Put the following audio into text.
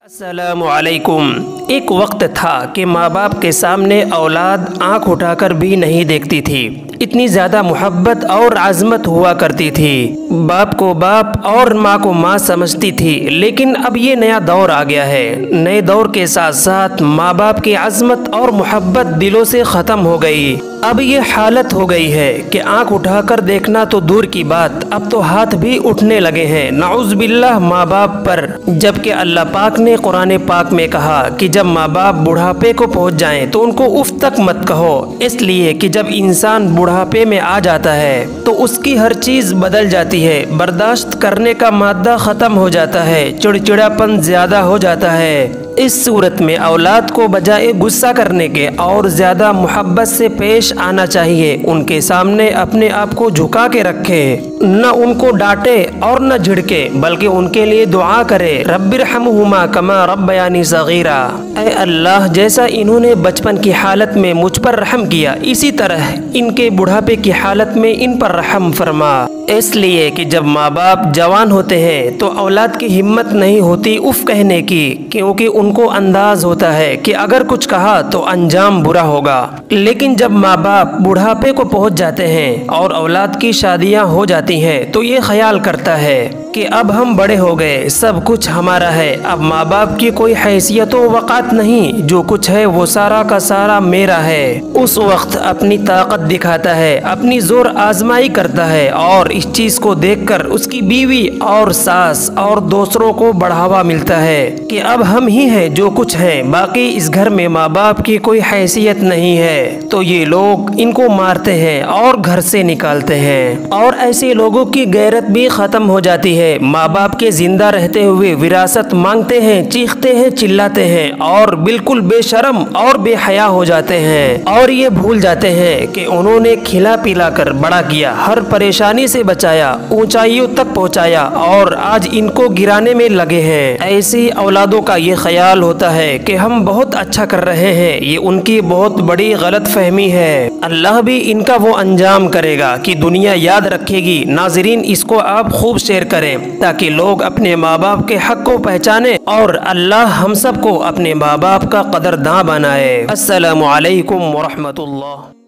अस्सलामुअलैकुम। एक वक्त था कि माँ बाप के सामने औलाद आँख उठाकर भी नहीं देखती थी। इतनी ज़्यादा मोहब्बत और आज़मत हुआ करती थी। बाप को बाप और माँ को माँ समझती थी। लेकिन अब ये नया दौर आ गया है। नए दौर के साथ साथ माँ बाप की आज़मत और मोहब्बत दिलों से ख़त्म हो गई। अब ये हालत हो गई है कि आंख उठाकर देखना तो दूर की बात, अब तो हाथ भी उठने लगे हैं नाउज़ बिल्लाह माँ बाप पर। जबकि अल्लाह पाक ने कुरान पाक में कहा कि जब माँ बाप बुढ़ापे को पहुँच जाएं तो उनको उफ तक मत कहो, इसलिए कि जब इंसान बुढ़ापे में आ जाता है तो उसकी हर चीज़ बदल जाती है। बर्दाश्त करने का मादा ख़त्म हो जाता है, चिड़चिड़ापन ज़्यादा हो जाता है। इस सूरत में औलाद को बजाय गुस्सा करने के और ज़्यादा मोहब्बत से पेश आना चाहिए। उनके सामने अपने आप को झुका के रखे, न उनको डांटे और न झिड़के, बल्कि उनके लिए दुआ करे, रब्बिरहमहुमा कमा रब्बयानी सगीरा। ऐ अल्लाह, जैसा इन्होंने बचपन की हालत में मुझ पर रहम किया, इसी तरह इनके बुढ़ापे की हालत में इन पर रहम फरमा। इसलिए कि जब माँ बाप जवान होते हैं तो औलाद की हिम्मत नहीं होती उफ कहने की, क्योंकि उनको अंदाज होता है कि अगर कुछ कहा तो अंजाम बुरा होगा। लेकिन जब माँ बाप बुढ़ापे को पहुँच जाते हैं और औलाद की शादियाँ हो जाती हैं तो ये ख्याल करता है कि अब हम बड़े हो गए, सब कुछ हमारा है, अब माँ बाप की कोई हैसियत व वक़ात नहीं, जो कुछ है वो सारा का सारा मेरा है। उस वक्त अपनी ताकत दिखाता है, अपनी जोर आजमाई करता है और इस चीज़ को देखकर उसकी बीवी और सास और दूसरों को बढ़ावा मिलता है कि अब हम ही हैं जो कुछ हैं, बाकी इस घर में माँ बाप की कोई हैसियत नहीं है। तो ये लोग इनको मारते हैं और घर से निकालते हैं और ऐसे लोगों की गैरत भी ख़त्म हो जाती है। माँ बाप के जिंदा रहते हुए विरासत मांगते हैं, चीखते हैं, चिल्लाते हैं और बिल्कुल बेशर्म और बेहया हो जाते हैं और ये भूल जाते हैं कि उन्होंने खिला पिला कर बड़ा किया, हर परेशानी से बचाया, ऊंचाइयों तक पहुंचाया और आज इनको गिराने में लगे हैं। ऐसी औलादों का ये ख्याल होता है कि हम बहुत अच्छा कर रहे हैं, ये उनकी बहुत बड़ी गलत फहमी है। अल्लाह भी इनका वो अंजाम करेगा कि दुनिया याद रखेगी। नाज़रीन, इसको आप खूब शेयर करें ताकि लोग अपने माँ बाप के हक को पहचाने और अल्लाह हम सबको अपने माँ बाप का कदरदान बनाए। अस्सलामु अलैकुम व रहमतुल्लाह।